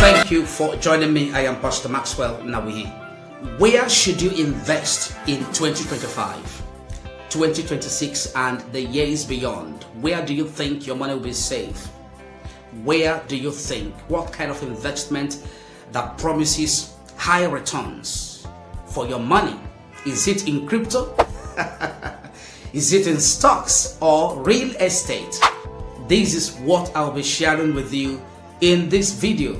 Thank you for joining me. I am Pastor Maxwell Nawihi. Where should you invest in 2025, 2026 and the years beyond? Where do you think your money will be safe? Where do you think, what kind of investment that promises higher returns for your money? Is it in crypto? Is it in stocks or real estate? This is what I'll be sharing with you in this video.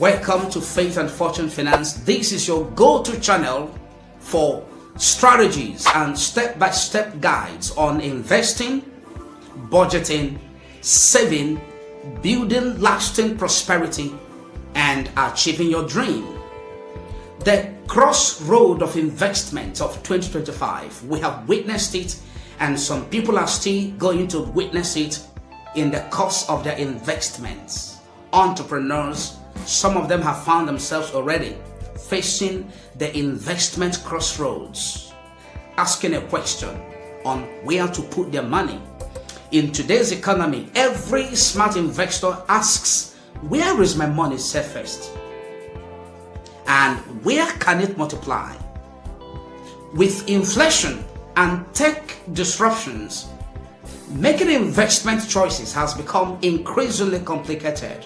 Welcome to Faith and Fortune Finance. This is your go-to channel for strategies and step-by-step guides on investing, budgeting, saving, building lasting prosperity, and achieving your dream. The crossroad of investment of 2025, we have witnessed it, and some people are still going to witness it in the course of their investments. Entrepreneurs, some of them have found themselves already facing the investment crossroads, asking a question on where to put their money. In today's economy, every smart investor asks, where is my money safest? And where can it multiply? With inflation and tech disruptions, making investment choices has become increasingly complicated.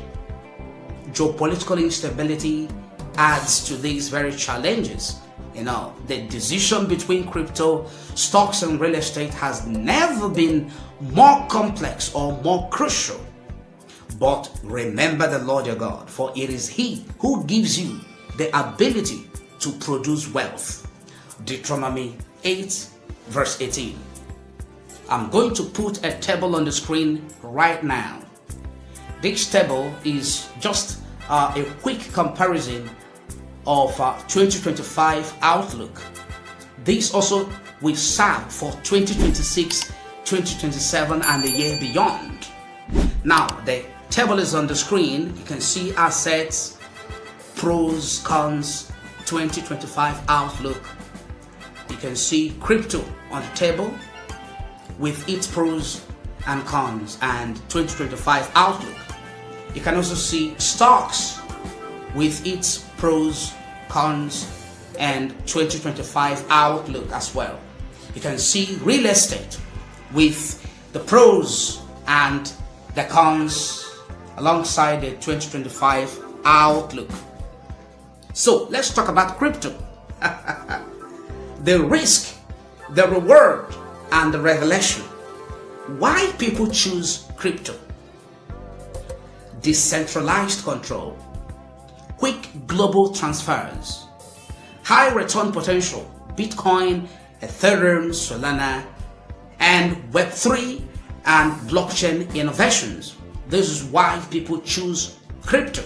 Geopolitical instability adds to these very challenges. The decision between crypto, stocks, and real estate has never been more complex or more crucial. But remember the Lord your God, for it is He who gives you the ability to produce wealth. Deuteronomy 8, verse 18. I'm going to put a table on the screen right now. This table is just a quick comparison of 2025 outlook. This also will serve for 2026, 2027 and the year beyond. Now the table is on the screen. You can see assets, pros, cons, 2025 outlook. You can see crypto on the table with its pros and cons and 2025 outlook. You can also see stocks with its pros, cons, and 2025 outlook as well. You can see real estate with the pros and the cons alongside the 2025 outlook. So let's talk about crypto. The risk, the reward, and the revelation. Why people choose crypto? Decentralized control, quick global transfers, high return potential, Bitcoin, Ethereum, Solana, and Web3 and blockchain innovations. This is why people choose crypto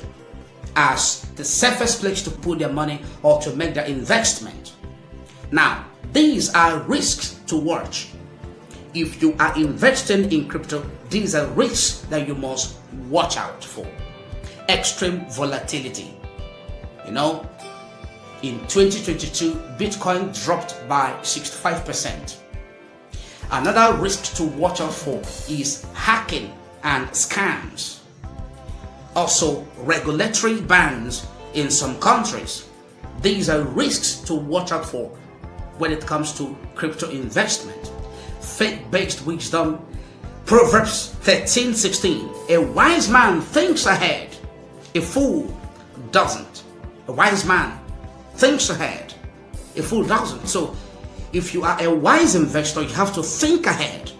as the safest place to put their money or to make their investment. Now, these are risks to watch. If you are investing in crypto, these are risks that you must watch out for. Extreme volatility. In 2022, Bitcoin dropped by 65%. Another risk to watch out for is hacking and scams. Also, regulatory bans in some countries. These are risks to watch out for when it comes to crypto investment. Faith-based wisdom, Proverbs 13:16. A wise man thinks ahead, a fool doesn't. A wise man thinks ahead, a fool doesn't. So if you are a wise investor, you have to think ahead,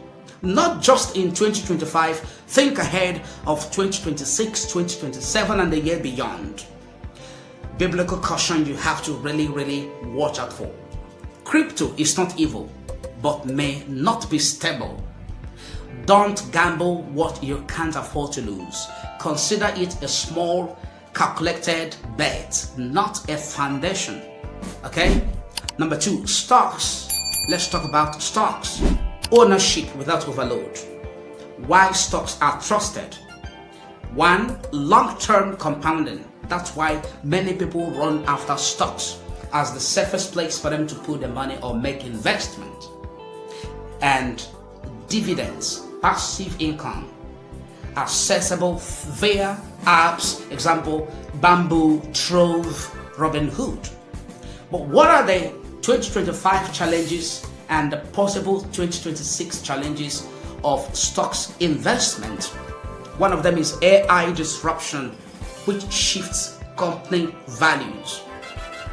not just in 2025, think ahead of 2026, 2027 and the year beyond. Biblical caution you have to really watch out for. Crypto is not evil, but may not be stable. Don't gamble what you can't afford to lose. Consider it a small, calculated bet, not a foundation. Okay? Number 2, stocks. Let's talk about stocks. Ownership without overload. Why stocks are trusted. 1, long-term compounding. That's why many people run after stocks as the safest place for them to put their money or make investment. And dividends, passive income, accessible via apps, example, Bamboo drove Robin Hood. But what are the 2025 challenges and the possible 2026 challenges of stocks investment? One of them is AI disruption, which shifts company values.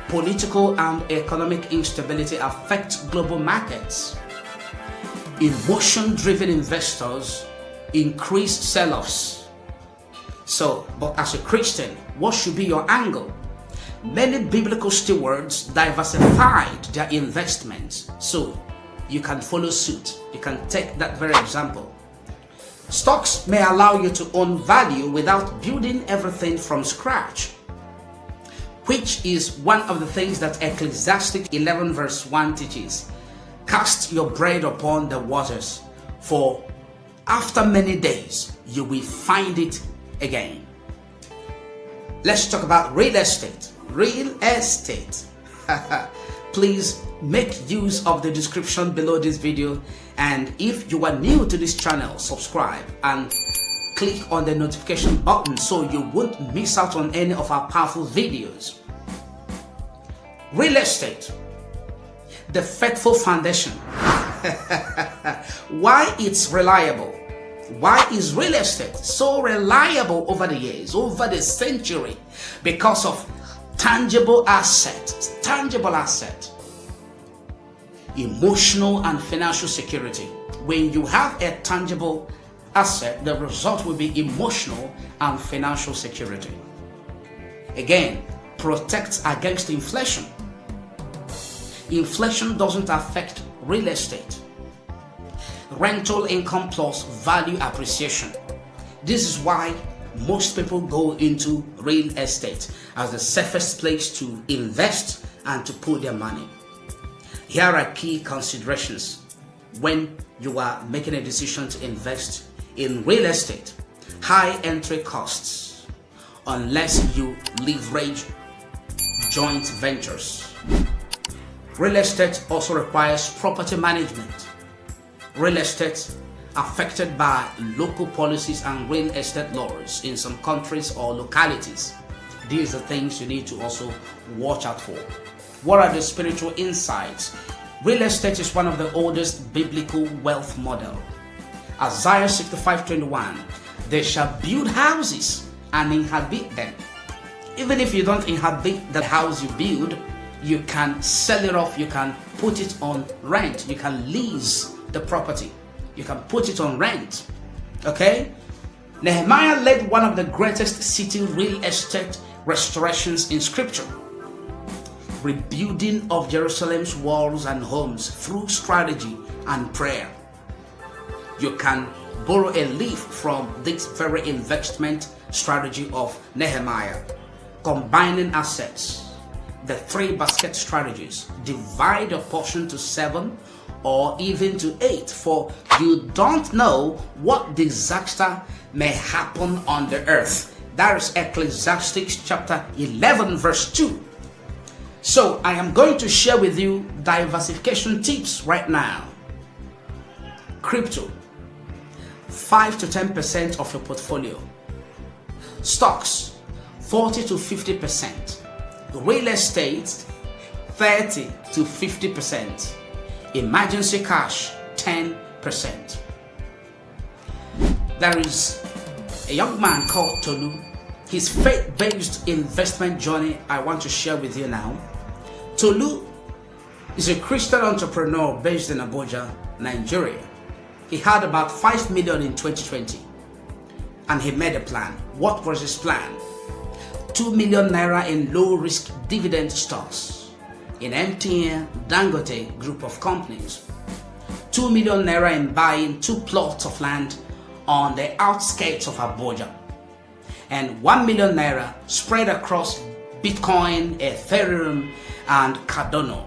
Political and economic instability affects global markets. Emotion-driven investors increase sell-offs. So, but as a Christian, what should be your angle? Many biblical stewards diversified their investments, so you can follow suit. You can take that very example. Stocks may allow you to own value without building everything from scratch, which is one of the things that Ecclesiastes 11 verse 1 teaches. Cast your bread upon the waters, for after many days you will find it again. Let's talk about real estate. Real estate. Please make use of the description below this video, and if you are new to this channel, subscribe and click on the notification button so you won't miss out on any of our powerful videos. Real estate, the faithful foundation. Why it's reliable? Why is real estate so reliable over the years, over the century? Because of tangible asset, emotional and financial security. When you have a tangible asset, the result will be emotional and financial security. Again, protects against inflation. Inflation doesn't affect real estate. Rental income plus value appreciation. This is why most people go into real estate as the safest place to invest and to put their money. Here are key considerations when you are making a decision to invest in real estate. High entry costs, unless you leverage joint ventures. Real estate also requires property management. Real estate affected by local policies and real estate laws in some countries or localities. These are things you need to also watch out for. What are the spiritual insights? Real estate is one of the oldest biblical wealth model. Isaiah 65:21, they shall build houses and inhabit them. Even if you don't inhabit the house you build, you can sell it off, you can put it on rent, you can lease the property, you can put it on rent. Okay? Nehemiah led one of the greatest city real estate restorations in scripture. Rebuilding of Jerusalem's walls and homes through strategy and prayer. You can borrow a leaf from this very investment strategy of Nehemiah. Combining assets. The 3 basket strategies. Divide a portion to 7 or even to 8, for you don't know what disaster may happen on the earth. That is Ecclesiastes chapter 11 verse 2. So I am going to share with you diversification tips right now. Crypto, 5 to 10% of your portfolio. Stocks, 40 to 50%. Real estate, 30 to 50%. Emergency cash, 10%. There is a young man called Tolu. His faith-based investment journey I want to share with you now. Tolu is a Christian entrepreneur based in Abuja, Nigeria. He had about 5 million in 2020 and he made a plan. What was his plan? 2 million naira in low-risk dividend stocks in MTN Dangote group of companies. 2 million naira in buying 2 plots of land on the outskirts of Abuja. And 1 million naira spread across Bitcoin, Ethereum, and Cardano.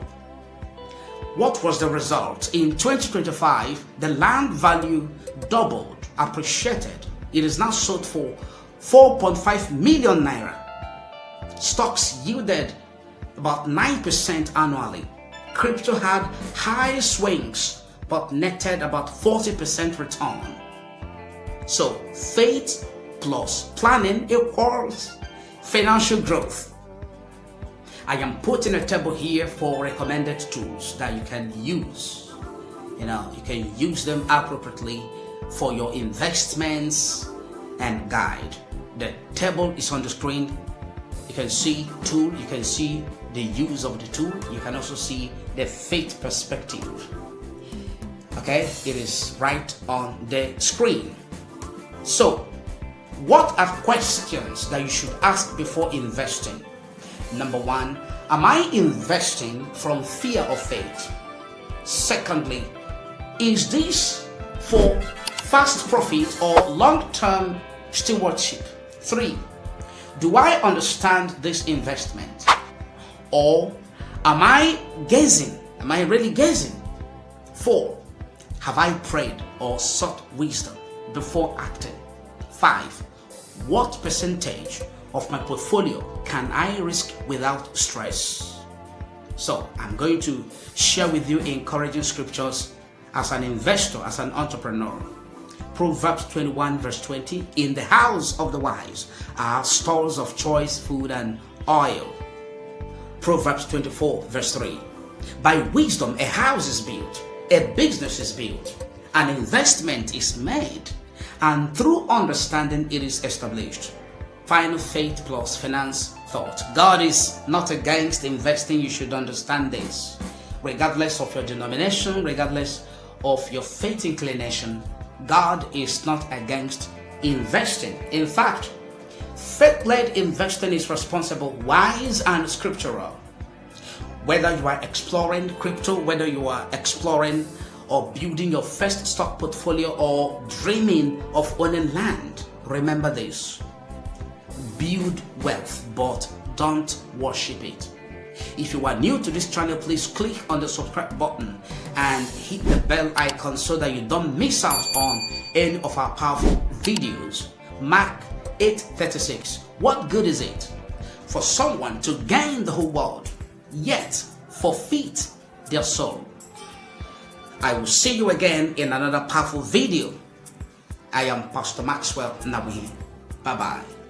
What was the result? In 2025, the land value doubled, appreciated. It is now sold for 4.5 million naira. Stocks yielded about 9% annually. Crypto had high swings, but netted about 40% return. So faith plus planning equals financial growth. I am putting a table here for recommended tools that you can use. You can use them appropriately for your investments and guide. The table is on the screen. You can see tool, you can see the use of the tool, you can also see the faith perspective. Okay, it is right on the screen. So, what are questions that you should ask before investing? Number one, am I investing from fear of faith? Secondly, is this for fast profit or long-term stewardship? 3, do I understand this investment? Or am I guessing? Am I really guessing? 4, have I prayed or sought wisdom before acting? 5, what percentage of my portfolio can I risk without stress? So I'm going to share with you encouraging scriptures as an investor, as an entrepreneur. Proverbs 21 verse 20, in the house of the wise are stores of choice food and oil. Proverbs 24 verse 3, by wisdom a house is built, a business is built, an investment is made, and through understanding it is established. Final faith plus finance thought. God is not against investing. You should understand this. Regardless of your denomination, regardless of your faith inclination, God is not against investing. In fact, faith-led investing is responsible, wise, and scriptural. Whether you are exploring crypto, whether you are exploring or building your first stock portfolio, or dreaming of owning land, remember this. Build wealth, but don't worship it. If you are new to this channel, please click on the subscribe button and hit the bell icon so that you don't miss out on any of our powerful videos. Mark 8:36. What good is it for someone to gain the whole world, yet forfeit their soul? I will see you again in another powerful video. I am Pastor Maxwell Nawi. Bye-bye.